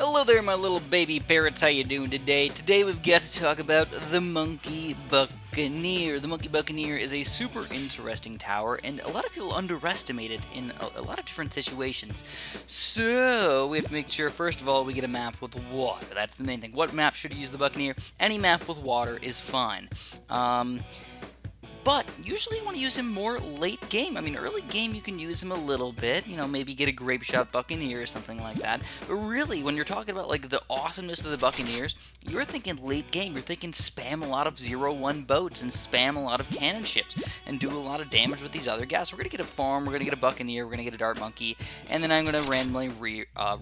Hello there, my little baby parrots. How you doing today? Today we've got to talk about the Monkey Buccaneer. The Monkey Buccaneer is a super interesting tower, and a lot of people underestimate it in a lot of different situations. So we have to make sure, first of all, we get a map with water. That's the main thing. What map should you use the Buccaneer? Any map with water is fine. But usually you want to use him more late game. I mean, early game you can use him a little bit, maybe get a grape shot Buccaneer or something like that. But really, when you're talking about like the awesomeness of the Buccaneers, you're thinking late game. You're thinking spam a lot of 0-1 boats and spam a lot of cannon ships and do a lot of damage with these other guys. We're going to get a farm, we're going to get a Buccaneer, we're going to get a Dart Monkey, and then I'm going to randomly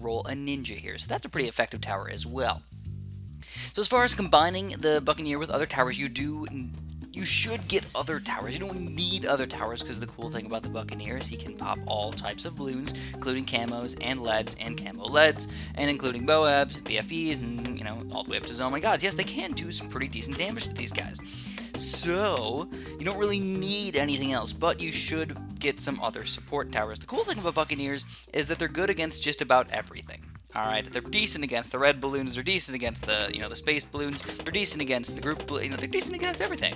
roll a Ninja here. So that's a pretty effective tower as well. So as far as combining the Buccaneer with other towers, you should get other towers. You don't need other towers because the cool thing about the Buccaneer is he can pop all types of balloons, including camos and leads and camo leads, and including Boabs, BFBs, and all the way up to Oh my Gods. Yes, they can do some pretty decent damage to these guys. So you don't really need anything else, but you should get some other support towers. The cool thing about Buccaneers is that they're good against just about everything. Alright, they're decent against the red balloons, they're decent against the, the space balloons, they're decent against the group, they're decent against everything.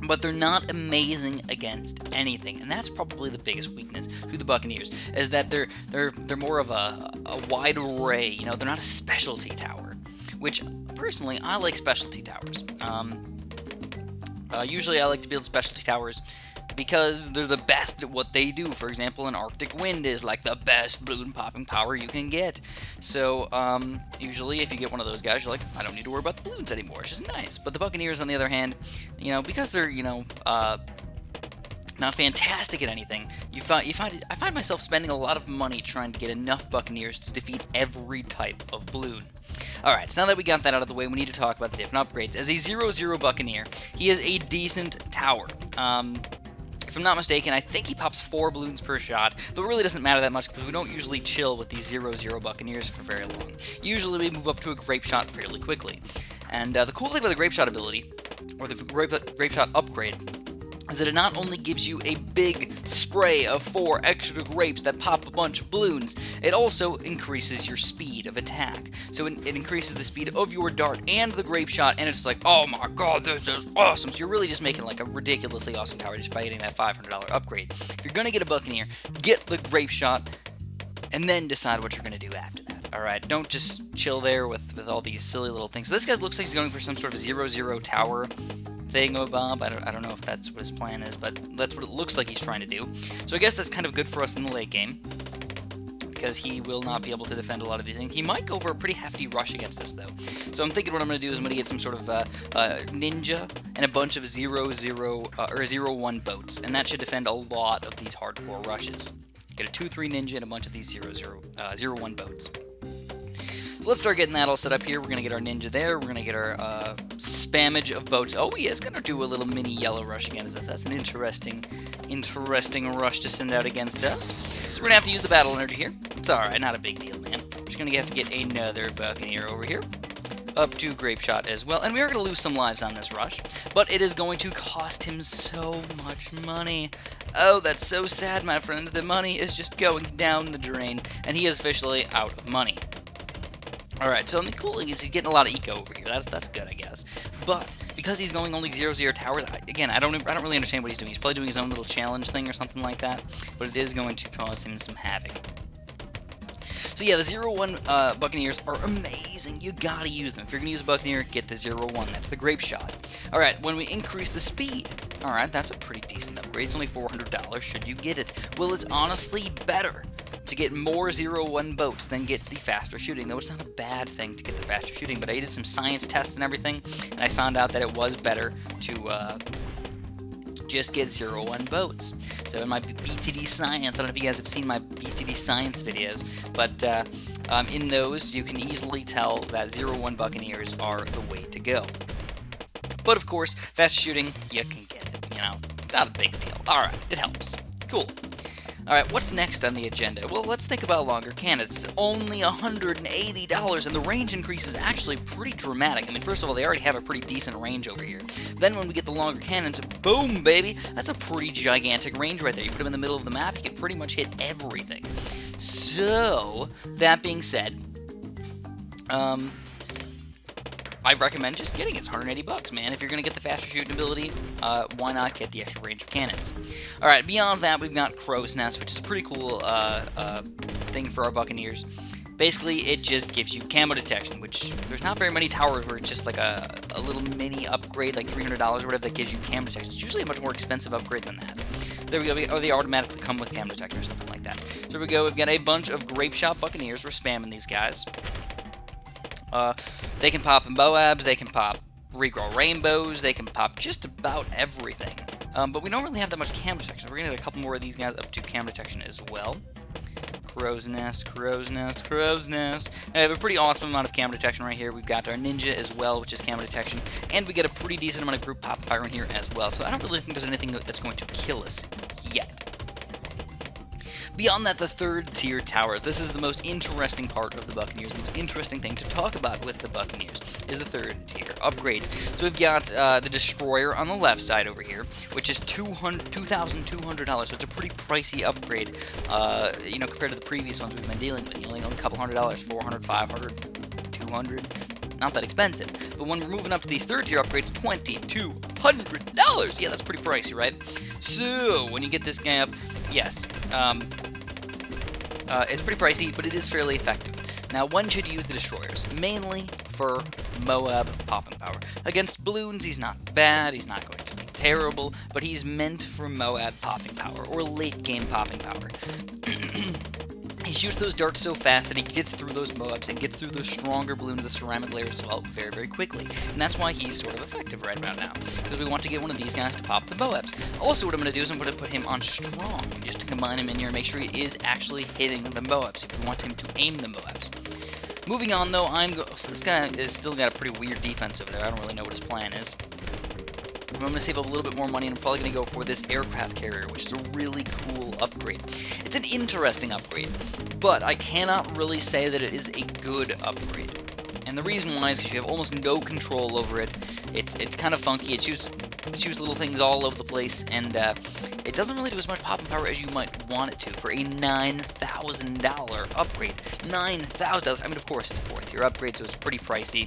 But they're not amazing against anything, and that's probably the biggest weakness to the Buccaneers, is that they're more of a wide array. They're not a specialty tower, which personally I like specialty towers. Usually I like to build specialty towers because they're the best at what they do. For example, an Arctic Wind is like the best balloon popping power you can get. So usually if you get one of those guys, you're like, I don't need to worry about the balloons anymore. It's just nice. But the Buccaneers, on the other hand, because they're not fantastic at anything, I find myself spending a lot of money trying to get enough Buccaneers to defeat every type of balloon. Alright, so now that we got that out of the way, we need to talk about the different upgrades. As a 0-0 Buccaneer, he is a decent tower. If I'm not mistaken, I think he pops 4 balloons per shot, though it really doesn't matter that much because we don't usually chill with these 0-0 Buccaneers for very long. Usually we move up to a grape shot fairly quickly. And the cool thing about the grape shot ability, or the grape shot upgrade, is that it not only gives you a big spray of 4 extra grapes that pop a bunch of balloons, it also increases your speed of attack. So it increases the speed of your dart and the grape shot, and it's like, oh my god, this is awesome. So you're really just making like a ridiculously awesome tower just by getting that $500 upgrade. If you're going to get a Buccaneer, get the grape shot, and then decide what you're going to do after that. Alright, don't just chill there with all these silly little things. So this guy looks like he's going for some sort of 0-0 tower thingamabob. I don't know if that's what his plan is, but that's what it looks like he's trying to do. So I guess that's kind of good for us in the late game, because he will not be able to defend a lot of these things. He might go for a pretty hefty rush against us, though. So I'm thinking what I'm going to do is I'm going to get some sort of ninja and a bunch of 0-1 boats, and that should defend a lot of these hardcore rushes. Get a 2-3 ninja and a bunch of these 0-1 boats. So let's start getting that all set up here. We're going to get our ninja there. We're going to get our spammage of boats. Oh, he is going to do a little mini yellow rush against us. That's an interesting rush to send out against us. So we're going to have to use the battle energy here. It's alright, not a big deal, man. We're just going to have to get another Buccaneer over here. Up to grape shot as well. And we are going to lose some lives on this rush, but it is going to cost him so much money. Oh, that's so sad, my friend. The money is just going down the drain, and he is officially out of money. Alright, so the cool thing is he's getting a lot of eco over here. That's good, I guess. But because he's going only 0-0 towers, again, I don't really understand what he's doing. He's probably doing his own little challenge thing or something like that, but it is going to cause him some havoc. So yeah, the 0-1 Buccaneers are amazing. You gotta use them. If you're gonna use a Buccaneer, get the 0-1. That's the grape shot. Alright, when we increase the speed, alright, that's a pretty decent upgrade. It's only $400 should you get it. Well, it's honestly better to get more 0-1 boats than get the faster shooting, though it's not a bad thing to get the faster shooting, but I did some science tests and everything, and I found out that it was better to just get 0-1 boats. So in my BTD Science, I don't know if you guys have seen my BTD Science videos, but in those you can easily tell that 0-1 Buccaneers are the way to go. But of course, fast shooting, you can get it, not a big deal. Alright, it helps. Cool. Alright, what's next on the agenda? Well, let's think about longer cannons. It's only $180, and the range increase is actually pretty dramatic. I mean, first of all, they already have a pretty decent range over here. Then when we get the longer cannons, boom, baby! That's a pretty gigantic range right there. You put them in the middle of the map, you can pretty much hit everything. So, that being said, Um, I recommend just getting it. It's 180 bucks, man. If you're going to get the faster shooting ability, why not get the extra range of cannons? Alright, beyond that, we've got Crow's Nest, which is a pretty cool thing for our Buccaneers. Basically, it just gives you camo detection, which there's not very many towers where it's just like a little mini upgrade, like $300 or whatever, that gives you camo detection. It's usually a much more expensive upgrade than that. There we go. Or they automatically come with camo detection or something like that. So there we go. We've got a bunch of Grape Shot Buccaneers. We're spamming these guys. They can pop Moabs, they can pop regrow rainbows, they can pop just about everything. But we don't really have that much camo detection. We're going to get a couple more of these guys up to camo detection as well. Crow's Nest, Crow's Nest, Crow's Nest. And we have a pretty awesome amount of camo detection right here. We've got our Ninja as well, which is camo detection. And we get a pretty decent amount of group pop fire in here as well. So I don't really think there's anything that's going to kill us yet. Beyond that, the third tier tower. This is the most interesting part of the Buccaneers. The most interesting thing to talk about with the Buccaneers is the third tier upgrades. So we've got the Destroyer on the left side over here, which is $2,200. So it's a pretty pricey upgrade, you know, compared to the previous ones we've been dealing with. You only a couple $100, $400, $500, $200. Not that expensive. But when we're moving up to these third tier upgrades, $2,200. Yeah, that's pretty pricey, right? So when you get this guy up, yes. It's pretty pricey, but it is fairly effective. Now, one should use the Destroyers, mainly for Moab popping power. Against Bloons, he's not bad, he's not going to be terrible, but he's meant for Moab popping power, or late game popping power. He shoots those darts so fast that he gets through those Moabs and gets through those stronger Bloons, the ceramic layers as well, very, very quickly. And that's why he's sort of effective right about now, because we want to get one of these guys to pop the Moabs. Also, what I'm going to do is I'm going to put him on strong, just to combine him in here and make sure he is actually hitting the Moabs, if we want him to aim the Moabs. Moving on, though, so this guy is still got a pretty weird defense over there. I don't really know what his plan is. I'm going to save up a little bit more money, and I'm probably going to go for this aircraft carrier, which is a really cool upgrade. It's an interesting upgrade, but I cannot really say that it is a good upgrade. And the reason why is because you have almost no control over it. It's kind of funky. It shoots little things all over the place, and it doesn't really do as much popping power as you might want it to for a $9,000 upgrade. $9,000. I mean, of course, it's a fourth tier upgrade, so it's pretty pricey.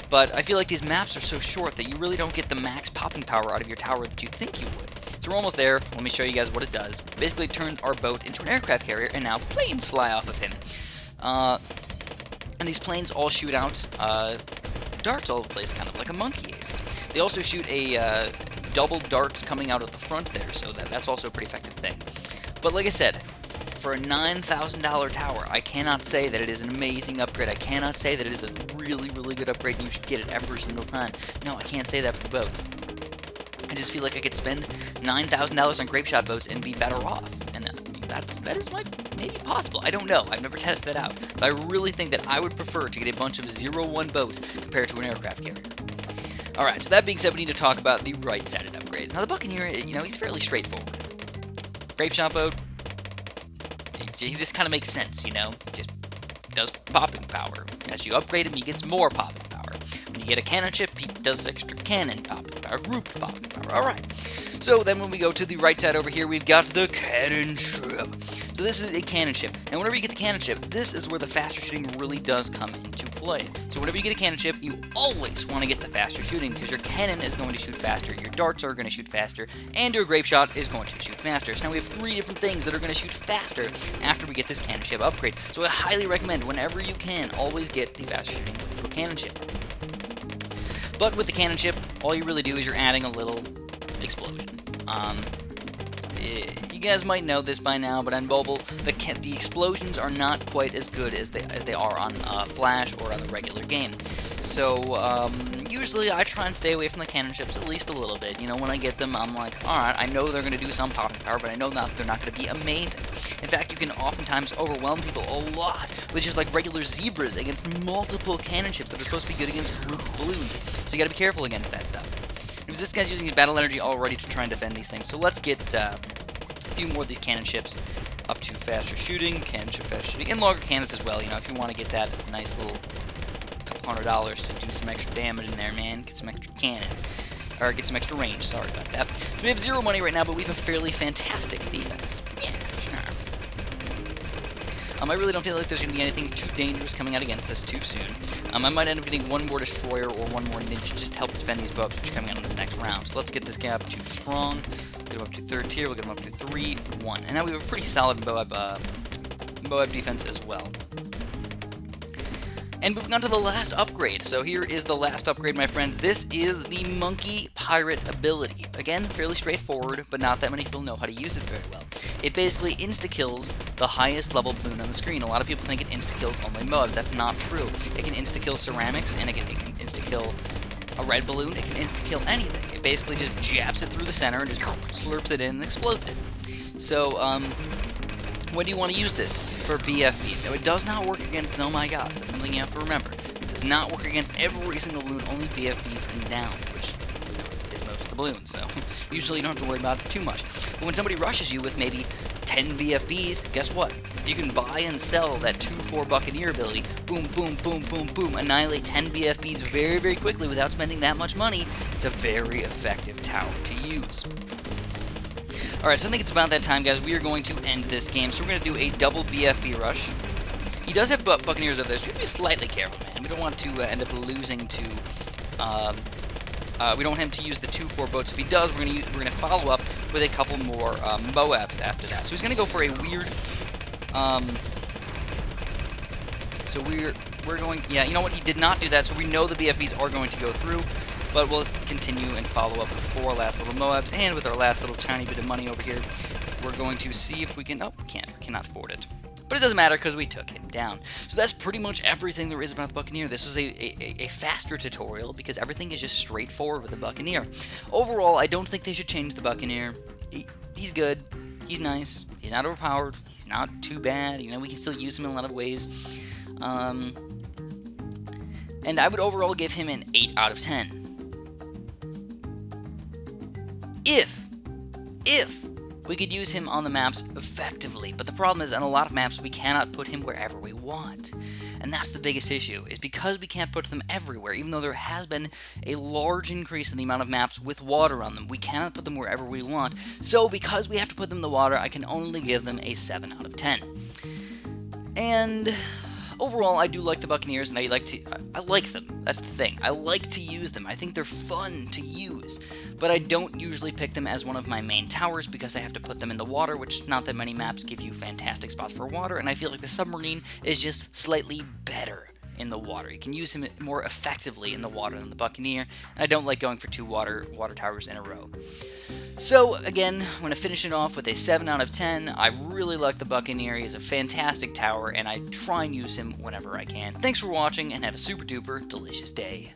But I feel like these maps are so short that you really don't get the max popping power out of your tower that you think you would. So we're almost there. Let me show you guys what it does. Basically, it turns our boat into an aircraft carrier, and now planes fly off of him. And these planes all shoot out darts all over the place, kind of like a monkey ace. They also shoot a double darts coming out of the front there, so that's also a pretty effective thing. But like I said, for a $9,000 tower, I cannot say that it is an amazing upgrade. I cannot say that it is a really, really good upgrade and you should get it every single time. No, I can't say that for the boats. I just feel like I could spend $9,000 on grape shot boats and be better off. And that is maybe possible. I don't know. I've never tested that out. But I really think that I would prefer to get a bunch of 0-1 boats compared to an aircraft carrier. Alright, so that being said, we need to talk about the right-sided upgrades. Now, the Buccaneer, you know, he's fairly straightforward. Grape shot boat, he just kind of makes sense, you know? Just does popping power. As you upgrade him, he gets more popping power. When you get a cannon ship, he does extra cannon popping power, grouped popping power. Alright. So then when we go to the right side over here, we've got the cannon ship. So this is a cannon ship. And whenever you get the cannon ship, this is where the faster shooting really does come into play. So whenever you get a cannon ship, you always want to get the faster shooting because your cannon is going to shoot faster, your darts are going to shoot faster, and your grape shot is going to shoot faster. So now we have 3 different things that are going to shoot faster after we get this cannon ship upgrade. So I highly recommend, whenever you can, always get the faster shooting with your cannon ship. But with the cannon ship, all you really do is you're adding a little explosion. You guys might know this by now, but on mobile, the explosions are not quite as good as they are on Flash or on the regular game. So usually I try and stay away from the cannon ships at least a little bit. You know, when I get them, I'm like, alright, I know they're going to do some popping power, but I know that they're not going to be amazing. In fact, you can oftentimes overwhelm people a lot with just like regular zebras against multiple cannon ships that are supposed to be good against group balloons. So you got to be careful against that stuff. Because this guy's using his battle energy already to try and defend these things. So let's get a few more of these cannon ships up to faster shooting, cannon ship faster shooting, and longer cannons as well. You know, if you want to get that, it's a nice little couple $100 to do some extra damage in there, man. Get some extra cannons. Or get some extra range, sorry about that. So we have 0 money right now, but we have a fairly fantastic defense. Yeah, sure. I really don't feel like there's going to be anything too dangerous coming out against us too soon. I might end up getting one more Destroyer or one more Ninja just to help defend these Boabs, which are coming out in this next round. So let's get this guy up to strong, get him up to 3rd tier, we'll get him up to 3, 1. And now we have a pretty solid Boab defense as well. And moving on to the last upgrade. So here is the last upgrade, my friends. This is the Monkey Pirate ability. Again, fairly straightforward, but not that many people know how to use it very well. It basically insta-kills the highest level balloon on the screen. A lot of people think it insta-kills only Moabs. That's not true. It can insta-kill ceramics, and it can insta-kill a red balloon. It can insta-kill anything. It basically just jabs it through the center and just slurps it in and explodes it. So, when do you want to use this? For BFBs. Now, it does not work against Oh My Gods. That's something you have to remember. It does not work against every single balloon, only BFBs and down, which is most of the balloons, so usually you don't have to worry about it too much. But when somebody rushes you with maybe 10 BFBs, guess what? If you can buy and sell that 2-4 Buccaneer ability, boom, boom, boom, boom, boom, annihilate 10 BFBs very, very quickly without spending that much money, it's a very effective tower to use. Alright, so I think it's about that time, guys. We are going to end this game. So we're going to do a double BFB rush. He does have Buccaneers over there, so we have to be slightly careful, man. We don't want to end up losing to... we don't want him to use the 2-4 boats. If he does, we're going to follow up with a couple more Moabs after that. So he's going to go for a weird... so we're going... Yeah, you know what? He did not do that, so we know the BFBs are going to go through. But we'll continue and follow up with 4 last little Moabs, and with our last little tiny bit of money over here, we're going to see if we can... Oh, we can't. We cannot afford it. But it doesn't matter, because we took him down. So that's pretty much everything there is about the Buccaneer. This is a faster tutorial, because everything is just straightforward with the Buccaneer. Overall, I don't think they should change the Buccaneer. He's good. He's nice. He's not overpowered. He's not too bad. You know, we can still use him in a lot of ways. And I would overall give him an 8 out of 10. If we could use him on the maps effectively, but the problem is on a lot of maps we cannot put him wherever we want, and that's the biggest issue, is because we can't put them everywhere. Even though there has been a large increase in the amount of maps with water on them, we cannot put them wherever we want. So because we have to put them in the water, I can only give them a 7 out of 10. And overall, I do like the Buccaneers, and I like them. That's the thing. I like to use them. I think they're fun to use. But I don't usually pick them as one of my main towers because I have to put them in the water, which not that many maps give you fantastic spots for water, and I feel like the submarine is just slightly better in the water. You can use him more effectively in the water than the Buccaneer, and I don't like going for 2 water towers in a row. So, again, I'm going to finish it off with a 7 out of 10. I really like the Buccaneer. He's a fantastic tower, and I try and use him whenever I can. Thanks for watching, and have a super duper delicious day.